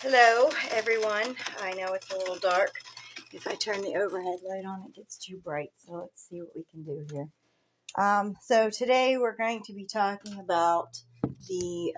Hello everyone. I know it's a little dark. If I turn the overhead light on, it gets too bright. So let's see what we can do here. So today we're going to be talking about the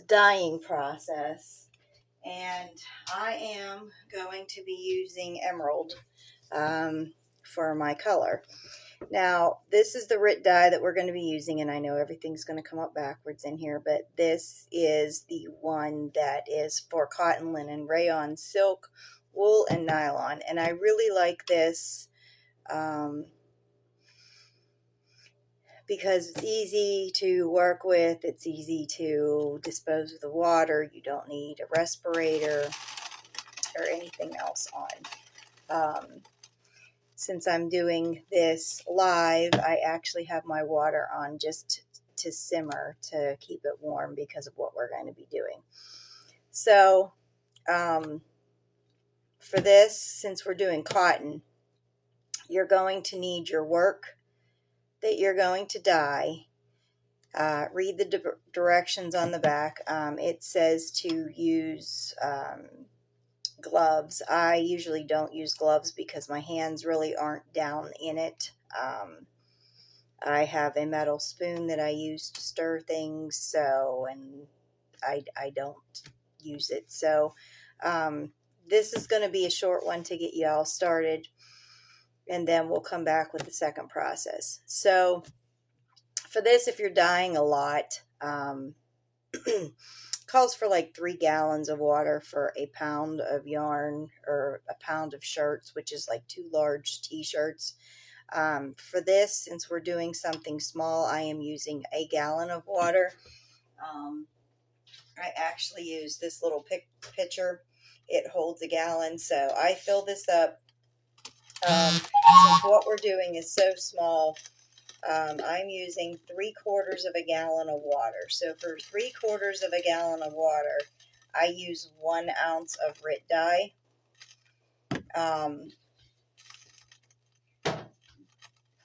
dyeing process, and I am going to be using emerald for my color. Now, this is the RIT dye that we're going to be using, and I know everything's going to come up backwards in here, but this is the one that is for cotton, linen, rayon, silk, wool, and nylon. And I really like this because it's easy to work with, it's easy to dispose of the water, you don't need a respirator or anything else on. Since I'm doing this live, I actually have my water on just to simmer to keep it warm because of what we're going to be doing. So for this, since we're doing cotton, you're going to need your work that you're going to dye. Read the directions on the back. It says to use gloves. I usually don't use gloves because my hands really aren't down in it. I have a metal spoon that I use to stir things, and I don't use it. So this is going to be a short one to get you all started, and then we'll come back with the second process. So for this, if you're dyeing a lot, calls for like 3 gallons of water for a pound of yarn or a pound of shirts, which is like 2 large t-shirts. For this, since we're doing something small, I am using 1 gallon of water. I actually use this little pitcher. It holds 1 gallon, so I fill this up. Since what we're doing is so small, I'm using 3/4 of a gallon of water. So for 3/4 of a gallon of water, I use 1 ounce of RIT dye.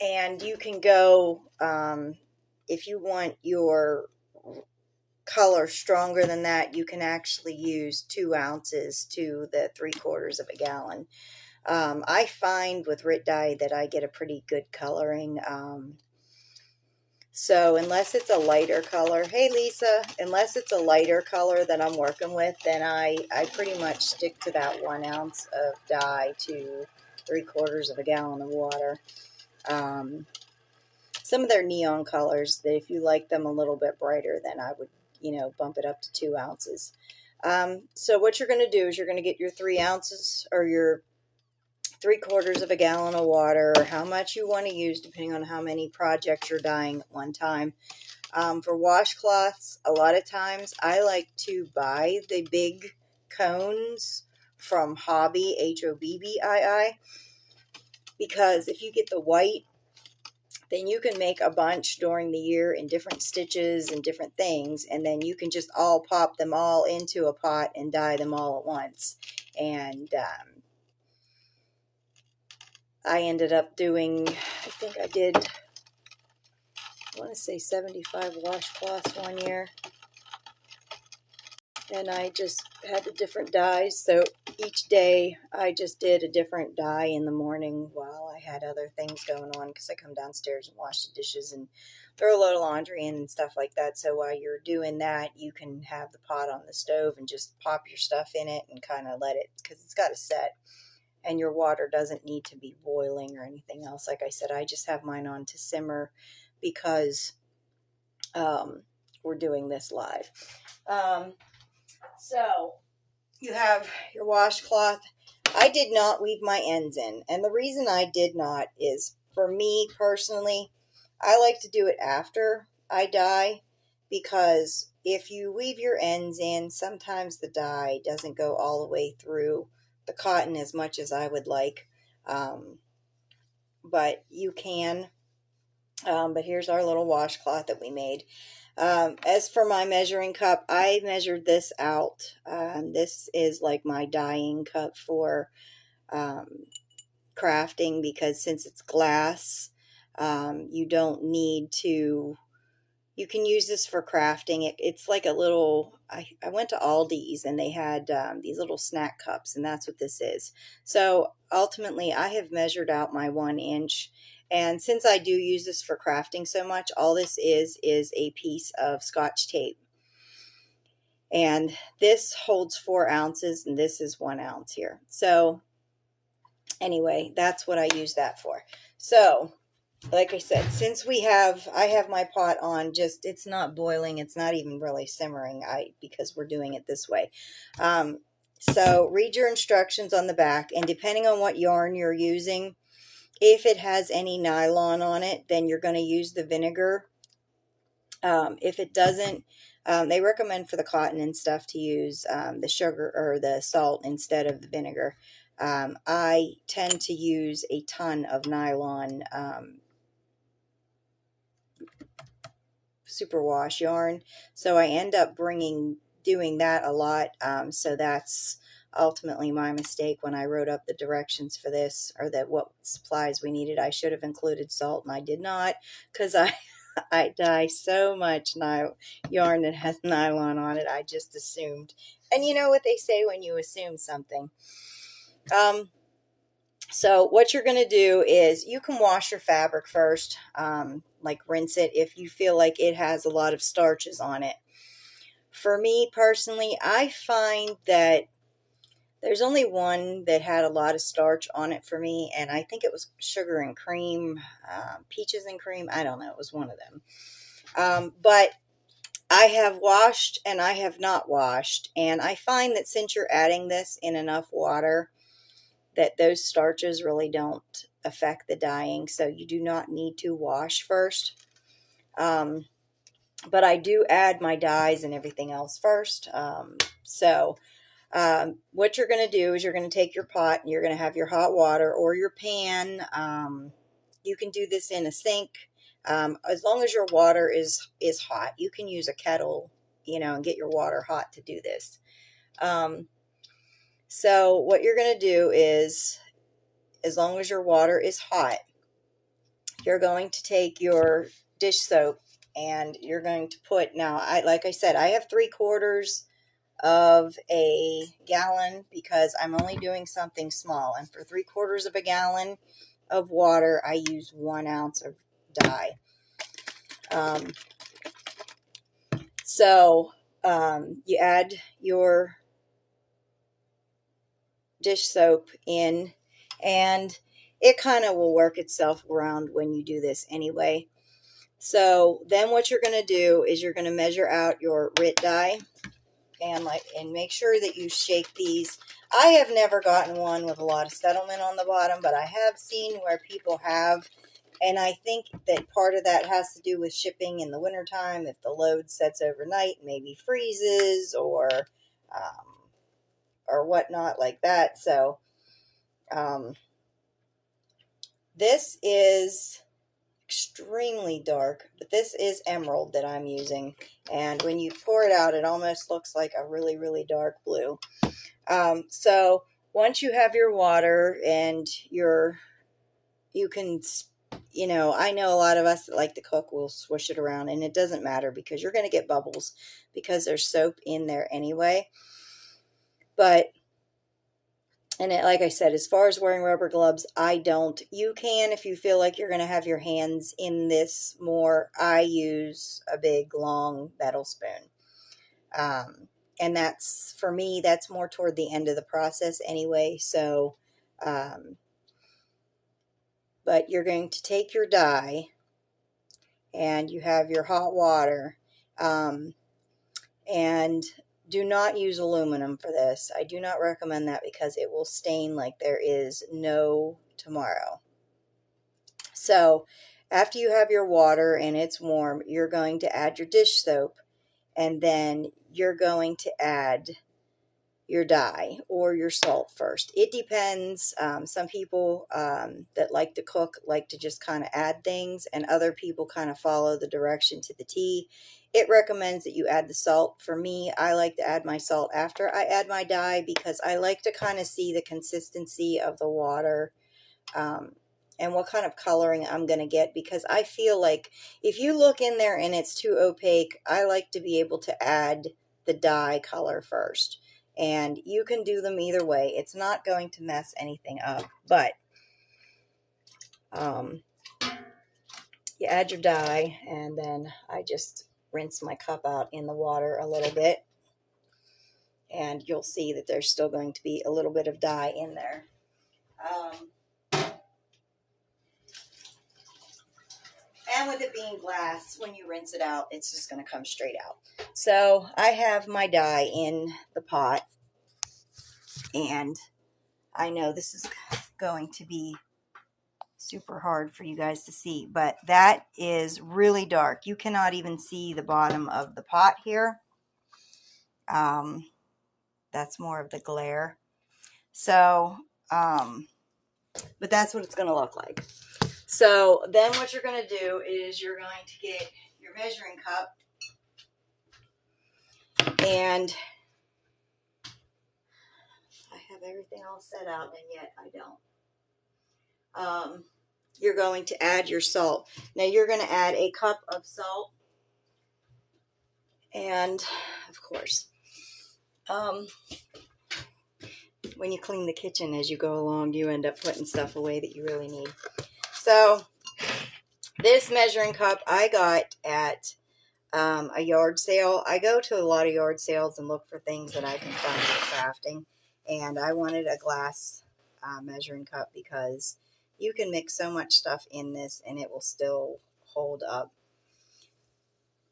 And you can go, if you want your color stronger than that, you can actually use 2 ounces to the 3/4 of a gallon. I find with RIT dye that I get a pretty good coloring. So unless it's a lighter color, hey Lisa, unless it's a lighter color that I'm working with, then I pretty much stick to that 1 ounce of dye to 3/4 of a gallon of water. Some of their neon colors, that if you like them a little bit brighter, then I would, bump it up to 2 ounces. So what you're going to do is you're going to get your 3 ounces or your 3/4 of a gallon of water, or how much you want to use depending on how many projects you're dyeing at one time. For washcloths, a lot of times I like to buy the big cones from Hobby, Hobbii, because if you get the white, then you can make a bunch during the year in different stitches and different things, and then you can just all pop them all into a pot and dye them all at once. And I ended up doing, I think I did, I want to say 75 washcloths one year. And I just had the different dyes. So each day I just did a different dye in the morning while I had other things going on, because I come downstairs and wash the dishes and throw a load of laundry in and stuff like that. So while you're doing that, you can have the pot on the stove and just pop your stuff in it and kind of let it, because it's got to set. And your water doesn't need to be boiling or anything else. Like I said, I just have mine on to simmer because we're doing this live. So you have your washcloth. I did not weave my ends in. And the reason I did not is, for me personally, I like to do it after I dye, because if you weave your ends in, sometimes the dye doesn't go all the way through the cotton as much as I would like, but you can. But here's our little washcloth that we made. As for my measuring cup, I measured this out. This is like my dyeing cup for crafting, because since it's glass, you don't need to You can use this for crafting. It's like a little, I went to Aldi's and they had these little snack cups, and that's what this is. So ultimately, I have measured out my 1 inch. And since I do use this for crafting so much, all this is a piece of Scotch tape. And this holds 4 ounces, and this is 1 ounce here. So anyway, that's what I use that for. So like I said, since I have my pot on, just, it's not boiling, it's not even really simmering, because we're doing it this way. So read your instructions on the back, and depending on what yarn you're using, if it has any nylon on it, then you're going to use the vinegar. If it doesn't, they recommend for the cotton and stuff to use the sugar or the salt instead of the vinegar. I tend to use a ton of nylon superwash yarn, so I end up doing that a lot. So that's ultimately my mistake when I wrote up the directions for this, or that what supplies we needed. I should have included salt, and I did not, because I dye so much yarn that has nylon on it. I just assumed, and you know what they say when you assume something. So what you're going to do is you can wash your fabric first, like rinse it if you feel like it has a lot of starches on it. For me personally, I find that there's only one that had a lot of starch on it for me, and I think it was sugar and cream, peaches and cream. I don't know. It was one of them. But I have washed and I have not washed, and I find that since you're adding this in enough water, that those starches really don't affect the dyeing, so you do not need to wash first. But I do add my dyes and everything else first. What you're going to do is you're going to take your pot and you're going to have your hot water or your pan. You can do this in a sink. As long as your water is hot, you can use a kettle, and get your water hot to do this. So what you're going to do is, as long as your water is hot, you're going to take your dish soap and you're going to put, now, like I said, I have 3/4 of a gallon because I'm only doing something small. And for 3/4 of a gallon of water, I use 1 ounce of dye. You add your dish soap in, and it kind of will work itself around when you do this anyway. So then what you're going to do is you're going to measure out your RIT dye, and make sure that you shake these. I have never gotten one with a lot of settlement on the bottom, but I have seen where people have, and I think that part of that has to do with shipping in the wintertime. If the load sets overnight, maybe freezes or whatnot like that. So this is extremely dark, but this is emerald that I'm using, and when you pour it out, it almost looks like a really, really dark blue. So once you have your water and you can, I know a lot of us that like to cook will swish it around, and it doesn't matter because you're going to get bubbles because there's soap in there anyway. Like I said, as far as wearing rubber gloves, I don't. You can if you feel like you're going to have your hands in this more. I use a big, long metal spoon. And that's, for me, that's more toward the end of the process anyway. So, but you're going to take your dye and you have your hot water. And do not use aluminum for this. I do not recommend that because it will stain like there is no tomorrow. So after you have your water and it's warm, you're going to add your dish soap, and then you're going to add your dye or your salt first. It depends. Some people that like to cook like to just kind of add things, and other people kind of follow the direction to the T. It recommends that you add the salt. For me, I like to add my salt after I add my dye because I like to kind of see the consistency of the water and what kind of coloring I'm going to get, because I feel like if you look in there and it's too opaque, I like to be able to add the dye color first. And you can do them either way. It's not going to mess anything up, but you add your dye, and then I just rinse my cup out in the water a little bit, and you'll see that there's still going to be a little bit of dye in there. And with it being glass, when you rinse it out, it's just going to come straight out. So I have my dye in the pot, and I know this is going to be super hard for you guys to see, but that is really dark. You cannot even see the bottom of the pot here. That's more of the glare. So, but that's what it's going to look like. So then what you're going to do is you're going to get your measuring cup, and I have everything all set out, and yet I don't. You're going to add your salt. Now you're going to add a cup of salt, and of course, when you clean the kitchen as you go along, you end up putting stuff away that you really need. So this measuring cup I got at a yard sale. I go to a lot of yard sales and look for things that I can find for crafting, and I wanted a glass measuring cup because you can mix so much stuff in this and it will still hold up.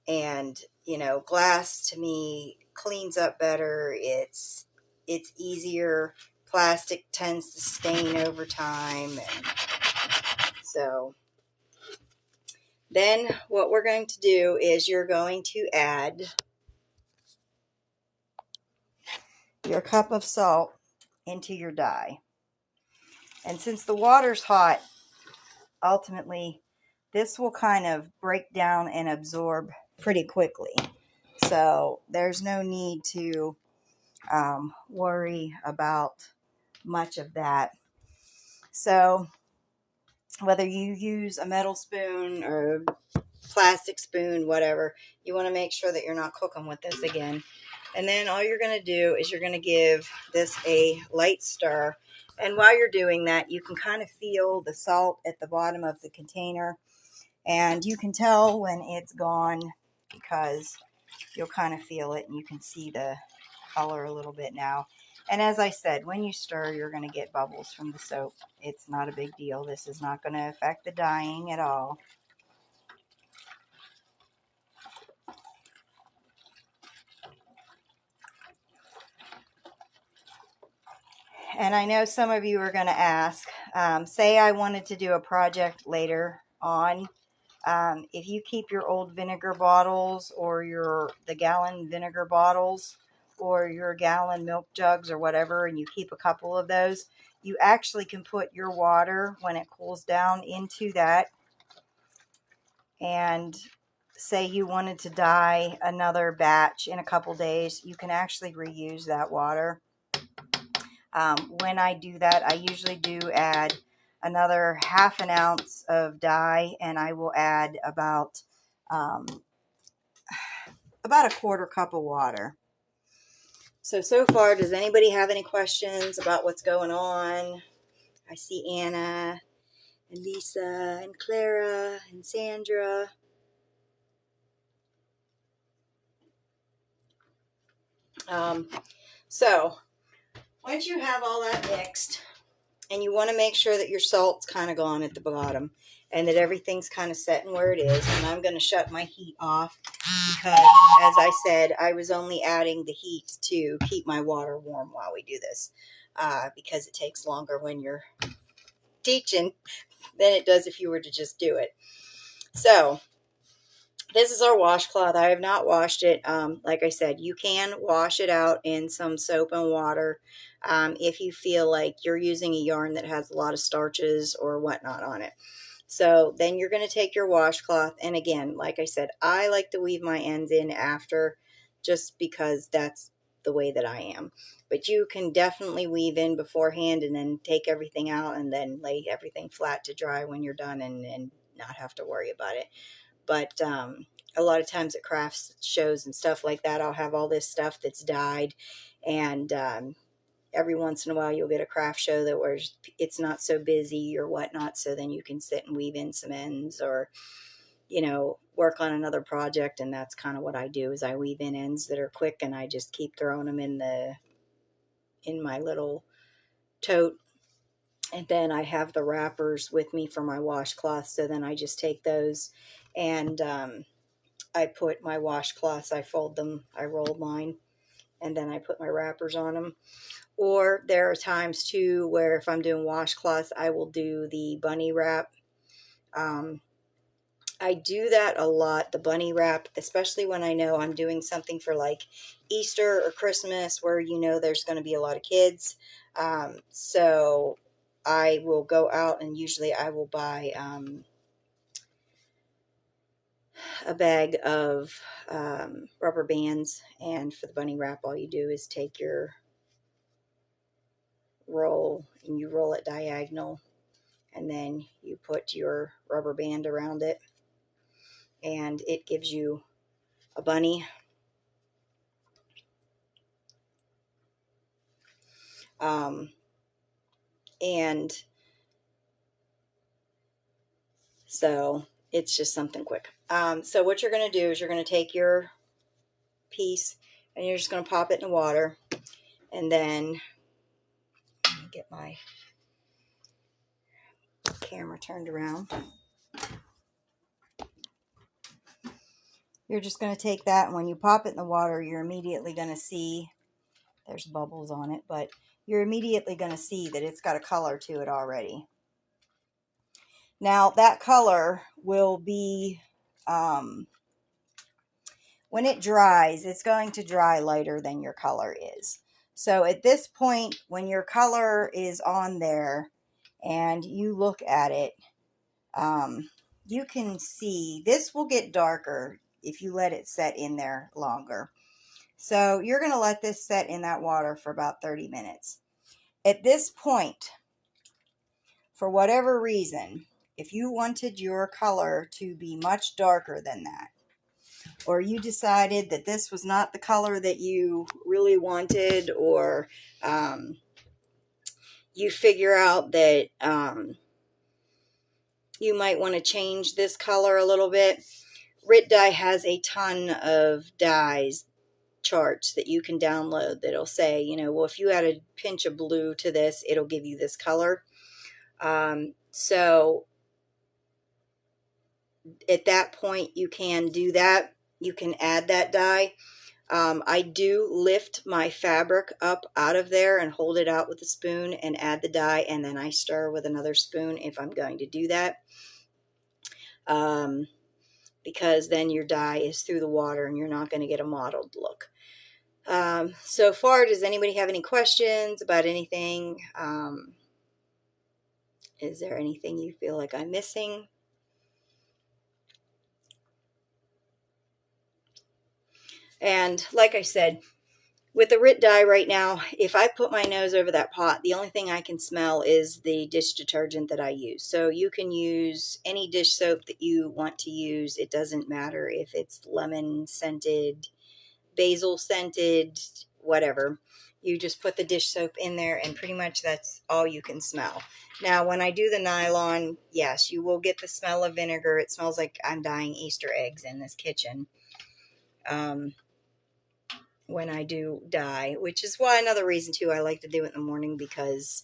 And you know, glass to me cleans up better. It's easier. Plastic tends to stain over time, and so then what we're going to do is you're going to add your cup of salt into your dye. And since the water's hot, ultimately this will kind of break down and absorb pretty quickly. So there's no need to worry about much of that. So whether you use a metal spoon or plastic spoon, whatever, you want to make sure that you're not cooking with this again. And then all you're going to do is you're going to give this a light stir. And while you're doing that, you can kind of feel the salt at the bottom of the container. And you can tell when it's gone because you'll kind of feel it, and you can see the color a little bit now. And as I said, when you stir, you're going to get bubbles from the soap. It's not a big deal. This is not going to affect the dyeing at all. And I know some of you are going to ask, say I wanted to do a project later on. If you keep your old vinegar bottles or the gallon vinegar bottles or your gallon milk jugs or whatever, and you keep a couple of those, you actually can put your water when it cools down into that. And say you wanted to dye another batch in a couple days, you can actually reuse that water. When I do that, I usually do add another ½ an ounce of dye, and I will add about a quarter cup of water. So far, does anybody have any questions about what's going on? I see Anna and Lisa and Clara and Sandra. So once you have all that mixed, and you want to make sure that your salt's kind of gone at the bottom and that everything's kind of setting where it is, and I'm going to shut my heat off because, as I said, I was only adding the heat to keep my water warm while we do this, because it takes longer when you're teaching than it does if you were to just do it. So this is our washcloth. I have not washed it. Like I said, you can wash it out in some soap and water if you feel like you're using a yarn that has a lot of starches or whatnot on it. So then you're going to take your washcloth, and again, like I said, I like to weave my ends in after, just because that's the way that I am. But you can definitely weave in beforehand and then take everything out and then lay everything flat to dry when you're done and not have to worry about it. But a lot of times at crafts shows and stuff like that, I'll have all this stuff that's dyed, and every once in a while you'll get a craft show that where it's not so busy or whatnot, so then you can sit and weave in some ends or, you know, work on another project. And that's kind of what I do, is I weave in ends that are quick, and I just keep throwing them in my little tote. And then I have the wrappers with me for my washcloth, so then I just take those and I put my washcloths, I fold them, I roll mine, and then I put my wrappers on them. Or there are times too where if I'm doing washcloths, I will do the bunny wrap. I do that a lot, the bunny wrap, especially when I know I'm doing something for like Easter or Christmas where you know there's going to be a lot of kids. So I will go out and usually I will buy a bag of rubber bands, and for the bunny wrap all you do is take your roll and you roll it diagonal, and then you put your rubber band around it, and it gives you a bunny. And so it's just something quick. So what you're going to do is you're going to take your piece and you're just going to pop it in the water, and then let me get my camera turned around. You're just going to take that, and when you pop it in the water, you're immediately going to see, there's bubbles on it, but you're immediately going to see that it's got a color to it already. Now that color will be, when it dries, it's going to dry lighter than your color is. So at this point, when your color is on there and you look at it, you can see this will get darker if you let it set in there longer. So you're going to let this set in that water for about 30 minutes. At this point, for whatever reason, if you wanted your color to be much darker than that, or you decided that this was not the color that you really wanted, or you figure out that you might want to change this color a little bit, Rit Dye has a ton of dyes charts that you can download that'll say, you know, well, if you add a pinch of blue to this, it'll give you this color. So at that point, you can do that. You can add that dye. I do lift my fabric up out of there and hold it out with a spoon and add the dye, and then I stir with another spoon if I'm going to do that. Because then your dye is through the water and you're not going to get a mottled look. So far, does anybody have any questions about anything? Is there anything you feel like I'm missing? And like I said, with the Rit dye right now, if I put my nose over that pot, the only thing I can smell is the dish detergent that I use. So you can use any dish soap that you want to use. It doesn't matter if it's lemon scented, basil scented, whatever. You just put the dish soap in there, and pretty much that's all you can smell. Now, when I do the nylon, yes, you will get the smell of vinegar. It smells like I'm dyeing Easter eggs in this kitchen. When I do dye, which is why another reason too I like to do it in the morning, because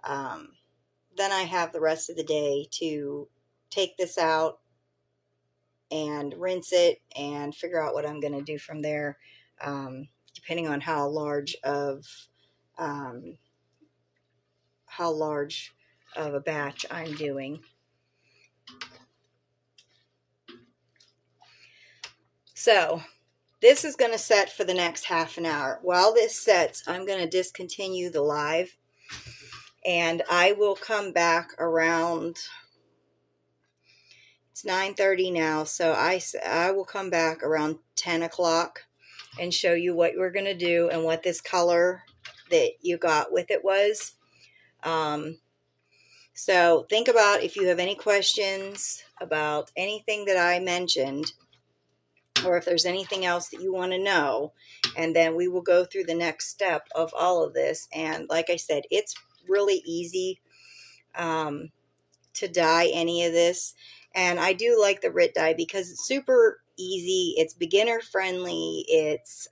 then I have the rest of the day to take this out and rinse it and figure out what I'm going to do from there, depending on how large of a batch I'm doing. So this is going to set for the next half an hour. While this sets, I'm going to discontinue the live, and I will come back around, it's 9:30 now, so I will come back around 10 o'clock, and show you what we're going to do and what this color that you got with it was. So think about if you have any questions about anything that I mentioned, or if there's anything else that you want to know, and then we will go through the next step of all of this. And like I said, it's really easy to dye any of this. And I do like the RIT dye because it's super easy. It's beginner friendly. It's,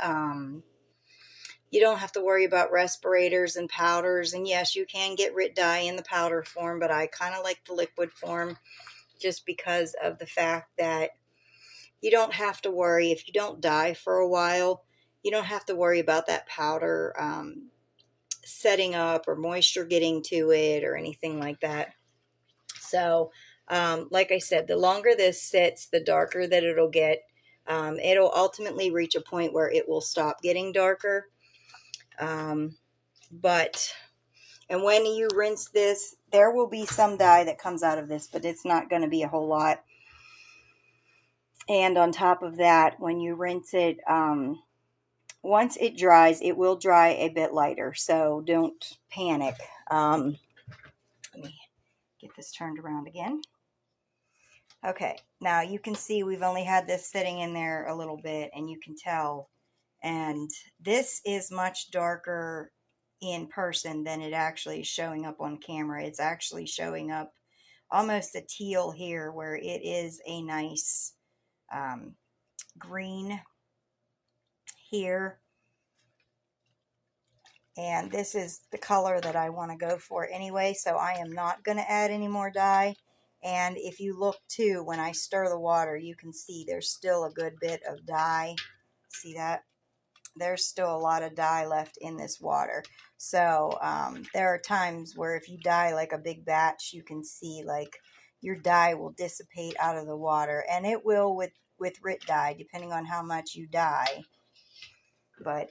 you don't have to worry about respirators and powders. And yes, you can get RIT dye in the powder form, but I kind of like the liquid form just because of the fact that you don't have to worry if you don't dye for a while. You don't have to worry about that powder setting up or moisture getting to it or anything like that. So, like I said, the longer this sits, the darker that it'll get. It'll ultimately reach a point where it will stop getting darker. And when you rinse this, there will be some dye that comes out of this, but it's not going to be a whole lot. And on top of that, when you rinse it, once it dries, it will dry a bit lighter. So don't panic. Let me get this turned around again. Okay, now you can see we've only had this sitting in there a little bit, and you can tell. And this is much darker in person than it actually is showing up on camera. It's actually showing up almost a teal here, where it is a nice green here. And this is the color that I want to go for anyway, so I am not going to add any more dye. And if you look too, when I stir the water, you can see there's still a good bit of dye. See that? There's still a lot of dye left in this water. So there are times where if you dye like a big batch, you can see like your dye will dissipate out of the water. And it will with RIT dye, depending on how much you dye. But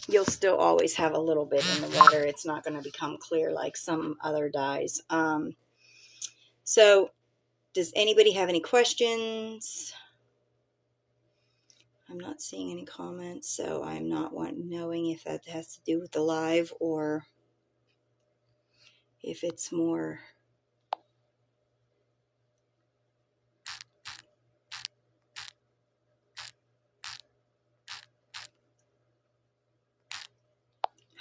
you'll still always have a little bit in the water. It's not going to become clear like some other dyes. So does anybody have any questions? I'm not seeing any comments, so I'm not knowing if that has to do with the live or if it's more...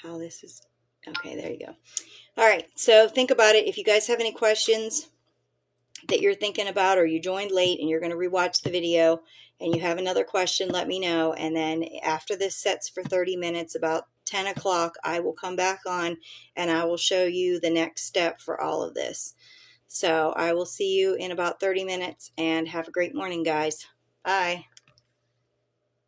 how this is... Okay, there you go. All right, so think about it. If you guys have any questions that you're thinking about, or you joined late and you're going to rewatch the video and you have another question, let me know. And then after this sets for 30 minutes, about 10 o'clock, I will come back on and I will show you the next step for all of this. So I will see you in about 30 minutes, and have a great morning, guys. Bye.